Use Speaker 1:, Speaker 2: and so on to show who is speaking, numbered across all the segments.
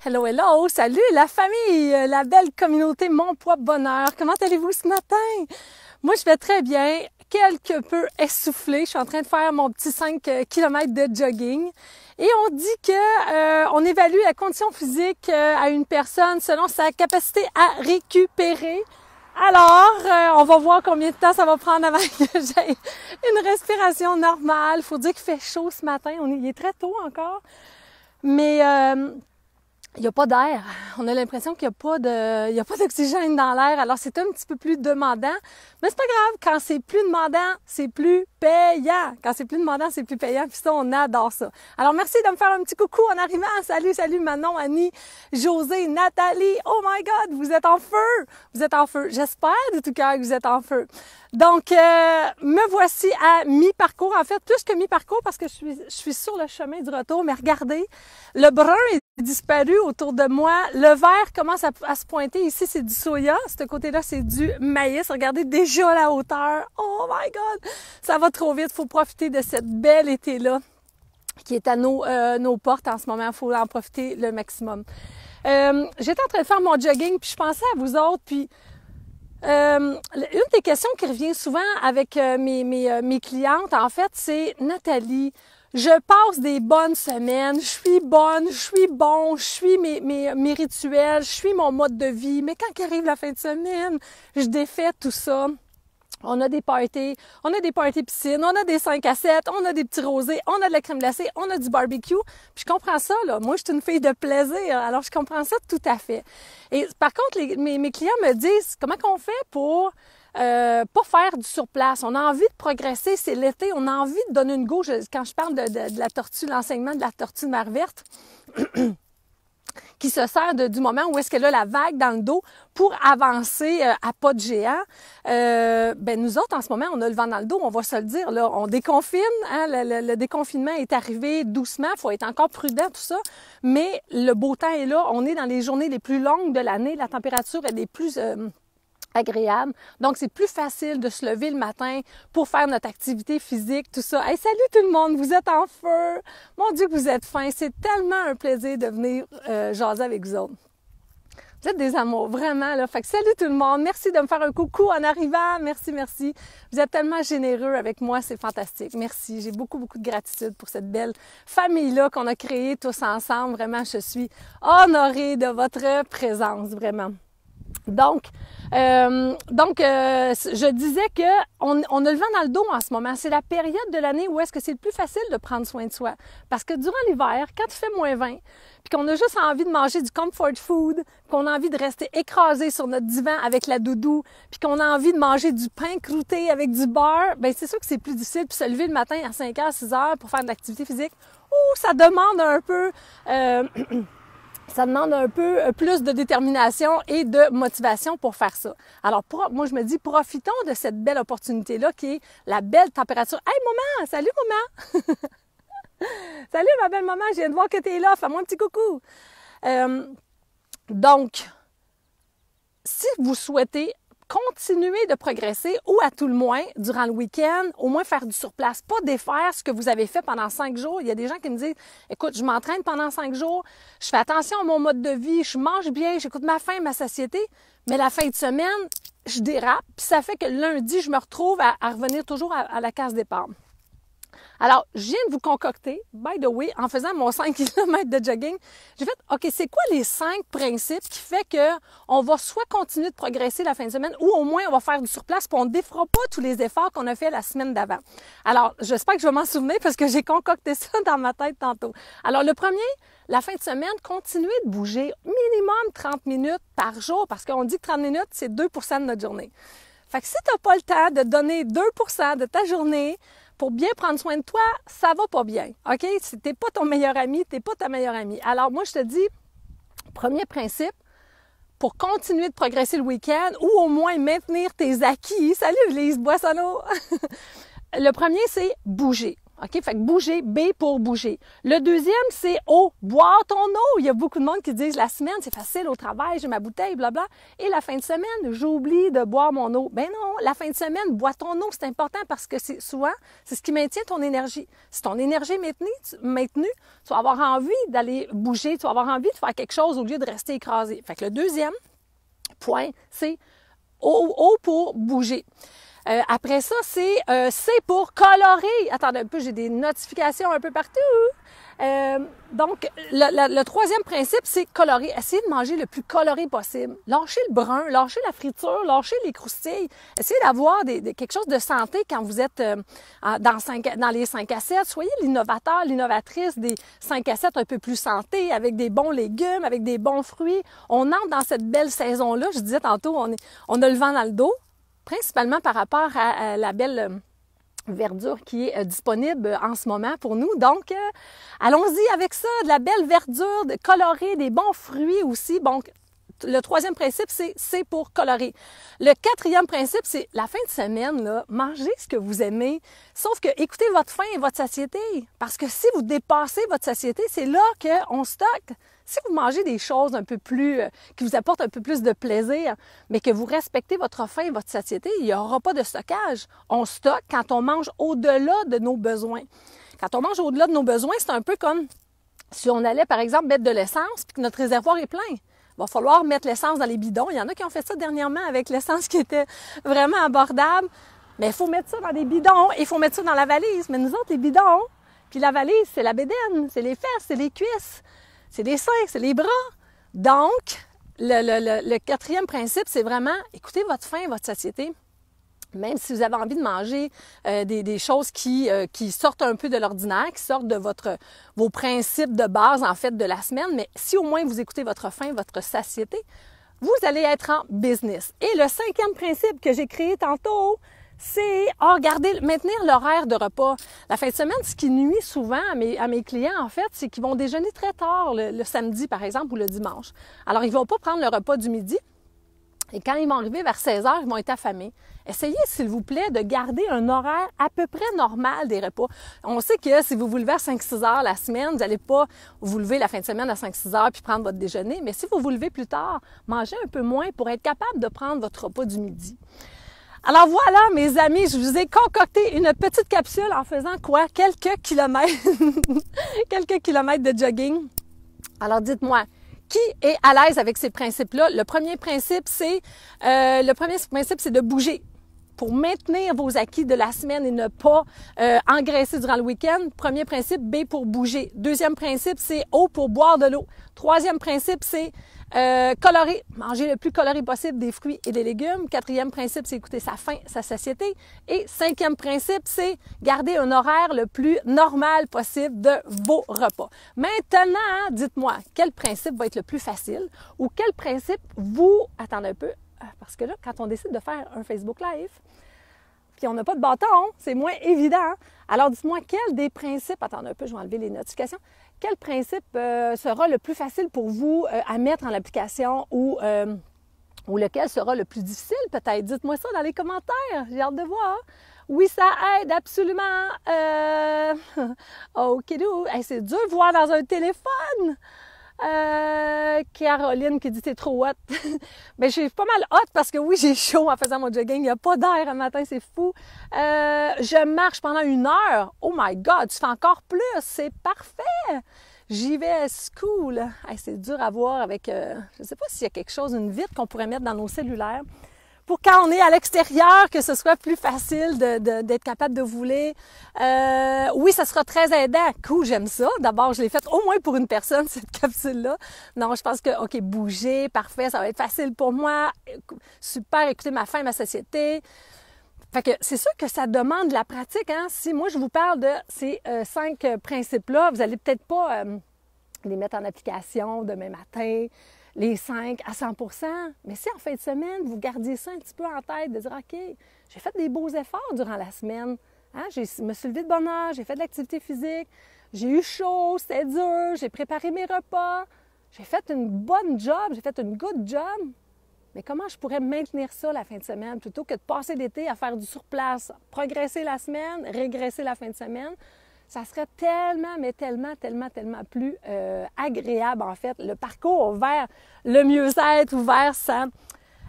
Speaker 1: Hello, hello! Salut la famille, la belle communauté Mon Poids Bonheur. Comment allez-vous ce matin? Moi, je vais très bien, quelque peu essoufflée. Je suis en train de faire mon petit 5 km de jogging. Et on dit que on évalue la condition physique à une personne selon sa capacité à récupérer. Alors, on va voir combien de temps ça va prendre avant que j'aie une respiration normale. Faut dire qu'il fait chaud ce matin. Il est très tôt encore. Mais il n'y a pas d'air. On a l'impression qu'il n'y a pas d'oxygène dans l'air. Alors, c'est un petit peu plus demandant. Mais c'est pas grave. Quand c'est plus demandant, c'est plus payant. Quand c'est plus demandant, c'est plus payant. Puis ça, on adore ça. Alors, merci de me faire un petit coucou en arrivant. Salut Manon, Annie, José, Nathalie. Oh my God, vous êtes en feu. Vous êtes en feu. J'espère de tout cœur que vous êtes en feu. Donc, me voici à mi-parcours. En fait, plus que mi-parcours parce que je suis sur le chemin du retour. Mais regardez, le brun est disparu autour de moi. Le vert commence à se pointer. Ici, c'est du soya. Ce côté-là, c'est du maïs. Regardez déjà la hauteur. Oh my God! Ça va trop vite. Faut profiter de cette belle été-là qui est à nos portes en ce moment. Faut en profiter le maximum. J'étais en train de faire mon jogging, puis je pensais à vous autres, puis une des questions qui revient souvent avec mes clientes, en fait, c'est « Nathalie, je passe des bonnes semaines, je suis bonne, je suis bon, je suis mes rituels, je suis mon mode de vie, mais quand arrive la fin de semaine, je défais tout ça. » On a des parties piscine, on a des 5 à 7, on a des petits rosés, on a de la crème glacée, on a du barbecue. Puis je comprends ça, là. Moi, je suis une fille de plaisir, alors je comprends ça tout à fait. Et par contre, mes clients me disent, comment qu'on fait pour pas faire du surplace? On a envie de progresser, c'est l'été, on a envie de donner une go. Quand je parle de la tortue, l'enseignement de la tortue de mer verte, qui se sert du moment où est-ce qu'elle a la vague dans le dos pour avancer à pas de géant. Nous autres, en ce moment, on a le vent dans le dos, on va se le dire. Là, on déconfine, hein, le déconfinement est arrivé doucement, il faut être encore prudent, tout ça. Mais le beau temps est là, on est dans les journées les plus longues de l'année, la température est des plus agréable. Donc, c'est plus facile de se lever le matin pour faire notre activité physique, tout ça. Hey, salut tout le monde, vous êtes en feu! Mon Dieu que vous êtes fins! C'est tellement un plaisir de venir jaser avec vous autres. Vous êtes des amours, vraiment, là. Fait que salut tout le monde! Merci de me faire un coucou en arrivant. Merci. Vous êtes tellement généreux avec moi, c'est fantastique. Merci. J'ai beaucoup de gratitude pour cette belle famille-là qu'on a créée tous ensemble. Vraiment, je suis honorée de votre présence, vraiment. Donc, je disais que on a le vent dans le dos en ce moment. C'est la période de l'année où est-ce que c'est le plus facile de prendre soin de soi. Parce que durant l'hiver, quand il fait moins 20, puis qu'on a juste envie de manger du comfort food, qu'on a envie de rester écrasé sur notre divan avec la doudou, puis qu'on a envie de manger du pain croûté avec du beurre, ben c'est sûr que c'est plus difficile. Puis se lever le matin à 5h, 6h pour faire de l'activité physique, ça demande un peu... Ça demande un peu plus de détermination et de motivation pour faire ça. Alors, moi, je me dis, profitons de cette belle opportunité-là qui est la belle température. Hey, maman! Salut, maman! Salut, ma belle maman! Je viens de voir que tu es là. Fais-moi un petit coucou! Donc, si vous souhaitez continuer de progresser ou à tout le moins, durant le week-end, au moins faire du surplace, pas défaire ce que vous avez fait pendant 5 jours. Il y a des gens qui me disent, écoute, je m'entraîne pendant 5 jours, je fais attention à mon mode de vie, je mange bien, j'écoute ma faim, ma satiété, mais la fin de semaine, je dérape, puis ça fait que lundi, je me retrouve à revenir toujours à la case départ. Alors, je viens de vous concocter, by the way, en faisant mon 5 km de jogging, j'ai fait, OK, c'est quoi les 5 principes qui fait que on va soit continuer de progresser la fin de semaine ou au moins on va faire du surplace puis on ne défera pas tous les efforts qu'on a fait la semaine d'avant. Alors, j'espère que je vais m'en souvenir parce que j'ai concocté ça dans ma tête tantôt. Alors, le premier, la fin de semaine, continuez de bouger minimum 30 minutes par jour parce qu'on dit que 30 minutes, c'est 2 % de notre journée. Fait que si tu n'as pas le temps de donner 2 % de ta journée pour bien prendre soin de toi, ça va pas bien, OK? Si t'es pas ton meilleur ami, t'es pas ta meilleure amie. Alors, moi, je te dis, premier principe, pour continuer de progresser le week-end ou au moins maintenir tes acquis. Salut, Lise Boissonneau! Le premier, c'est bouger. OK? Fait que bouger, B pour bouger. Le deuxième, c'est O, boire ton eau. Il y a beaucoup de monde qui disent la semaine, c'est facile au travail, j'ai ma bouteille, blabla. Et la fin de semaine, j'oublie de boire mon eau. Ben non, la fin de semaine, bois ton eau, c'est important parce que c'est souvent, c'est ce qui maintient ton énergie. Si ton énergie est maintenue, tu vas avoir envie d'aller bouger, tu vas avoir envie de faire quelque chose au lieu de rester écrasé. Fait que le deuxième point, c'est O pour bouger. Après ça, c'est C pour colorer. Attendez un peu, j'ai des notifications un peu partout. Donc, le troisième principe, c'est colorer. Essayez de manger le plus coloré possible. Lâchez le brun, lâchez la friture, lâchez les croustilles. Essayez d'avoir quelque chose de santé quand vous êtes dans les 5 à 7. Soyez l'innovateur, l'innovatrice des 5 à 7 un peu plus santé, avec des bons légumes, avec des bons fruits. On entre dans cette belle saison-là. Je disais tantôt, on a le vent dans le dos. Principalement par rapport à la belle verdure qui est disponible en ce moment pour nous. Donc, allons-y avec ça, de la belle verdure, de colorée, des bons fruits aussi. Bon, le troisième principe, c'est pour colorer. Le quatrième principe, c'est la fin de semaine, là, mangez ce que vous aimez. Sauf que écoutez votre faim et votre satiété. Parce que si vous dépassez votre satiété, c'est là qu'on stocke. Si vous mangez des choses un peu plus, qui vous apportent un peu plus de plaisir, mais que vous respectez votre faim et votre satiété, il n'y aura pas de stockage. On stocke quand on mange au-delà de nos besoins. Quand on mange au-delà de nos besoins, c'est un peu comme si on allait, par exemple, mettre de l'essence puis que notre réservoir est plein. Il va falloir mettre l'essence dans les bidons. Il y en a qui ont fait ça dernièrement avec l'essence qui était vraiment abordable. Mais il faut mettre ça dans des bidons et il faut mettre ça dans la valise. Mais nous autres, les bidons, puis la valise, c'est la bédaine, c'est les fesses, c'est les cuisses. C'est les seins, c'est les bras. Donc, le quatrième principe, c'est vraiment écoutez votre faim, votre satiété. Même si vous avez envie de manger des choses qui sortent un peu de l'ordinaire, qui sortent de vos principes de base, en fait, de la semaine, mais si au moins vous écoutez votre faim, votre satiété, vous allez être en business. Et le cinquième principe que j'ai créé tantôt, c'est maintenir l'horaire de repas. La fin de semaine, ce qui nuit souvent à mes clients, en fait, c'est qu'ils vont déjeuner très tard le samedi, par exemple, ou le dimanche. Alors, ils vont pas prendre le repas du midi. Et quand ils vont arriver vers 16 heures, ils vont être affamés. Essayez, s'il vous plaît, de garder un horaire à peu près normal des repas. On sait que si vous vous levez à 5-6 heures la semaine, vous n'allez pas vous lever la fin de semaine à 5-6 heures puis prendre votre déjeuner. Mais si vous vous levez plus tard, mangez un peu moins pour être capable de prendre votre repas du midi. Alors voilà, mes amis, je vous ai concocté une petite capsule en faisant quoi? Quelques kilomètres de jogging. Alors dites-moi, qui est à l'aise avec ces principes-là? Le premier principe, c'est de bouger. Pour maintenir vos acquis de la semaine et ne pas engraisser durant le week-end. Premier principe, B pour bouger. Deuxième principe, c'est O pour boire de l'eau. Troisième principe, c'est colorer. Manger le plus coloré possible des fruits et des légumes. Quatrième principe, c'est écouter sa faim, sa satiété. Et cinquième principe, c'est garder un horaire le plus normal possible de vos repas. Maintenant, dites-moi, quel principe va être le plus facile ou quel principe attendez un peu, parce que là, quand on décide de faire un Facebook Live, puis on n'a pas de bâton, c'est moins évident. Alors, dites-moi, quel des principes, attendez un peu, je vais enlever les notifications, quel principe sera le plus facile pour vous à mettre en application ou lequel sera le plus difficile peut-être? Dites-moi ça dans les commentaires, j'ai hâte de voir. Oui, ça aide absolument. OK, hey, c'est dur de voir dans un téléphone. Caroline qui dit t'es trop hot. Ben, je suis pas mal hot parce que oui, j'ai chaud en faisant mon jogging. Il n'y a pas d'air un matin, c'est fou. Je marche pendant 1 heure. Oh my God, tu fais encore plus. C'est parfait. J'y vais à school. Hey, c'est dur à voir avec, je sais pas s'il y a quelque chose, une vitre qu'on pourrait mettre dans nos cellulaires. Pour quand on est à l'extérieur, que ce soit plus facile d'être capable de voler. Oui, ça sera très aidant. Cool, j'aime ça. D'abord, je l'ai faite au moins pour une personne, cette capsule-là. Non, je pense que, OK, bouger, parfait, ça va être facile pour moi. Super, écouter ma faim, ma satiété. Fait que c'est sûr que ça demande de la pratique, hein. Si moi, je vous parle de ces 5 principes-là, vous allez peut-être pas les mettre en application demain matin, les 5 à 100%. Mais si en fin de semaine, vous gardiez ça un petit peu en tête, de dire, OK, j'ai fait des beaux efforts durant la semaine. Hein? Je me suis levée de bonne heure, j'ai fait de l'activité physique, j'ai eu chaud, c'était dur, j'ai préparé mes repas, j'ai fait une bonne job, j'ai fait une good job. Mais comment je pourrais maintenir ça la fin de semaine plutôt que de passer l'été à faire du surplace, progresser la semaine, régresser la fin de semaine? Ça serait tellement, mais tellement, tellement, tellement plus agréable, en fait, le parcours vers le mieux-être ou vers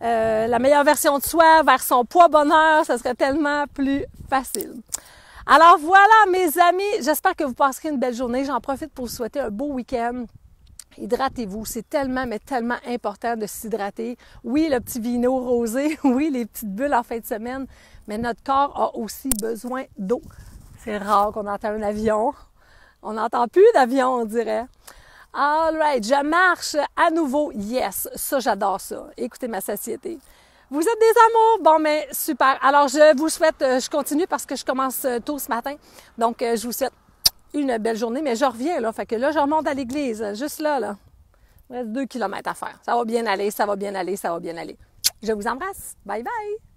Speaker 1: la meilleure version de soi, vers son poids bonheur, ça serait tellement plus facile. Alors voilà, mes amis, j'espère que vous passerez une belle journée. J'en profite pour vous souhaiter un beau week-end. Hydratez-vous, c'est tellement, mais tellement important de s'hydrater. Oui, le petit vino rosé, oui, les petites bulles en fin de semaine, mais notre corps a aussi besoin d'eau. C'est rare qu'on entend un avion. On n'entend plus d'avion, on dirait. All right, je marche à nouveau. Yes, ça, j'adore ça. Écoutez ma satiété. Vous êtes des amours? Bon, mais super. Alors, je vous souhaite, je continue parce que je commence tôt ce matin. Donc, je vous souhaite une belle journée, mais je reviens, là. Fait que là, je remonte à l'église, juste là. Il reste 2 kilomètres à faire. Ça va bien aller, ça va bien aller, ça va bien aller. Je vous embrasse. Bye bye!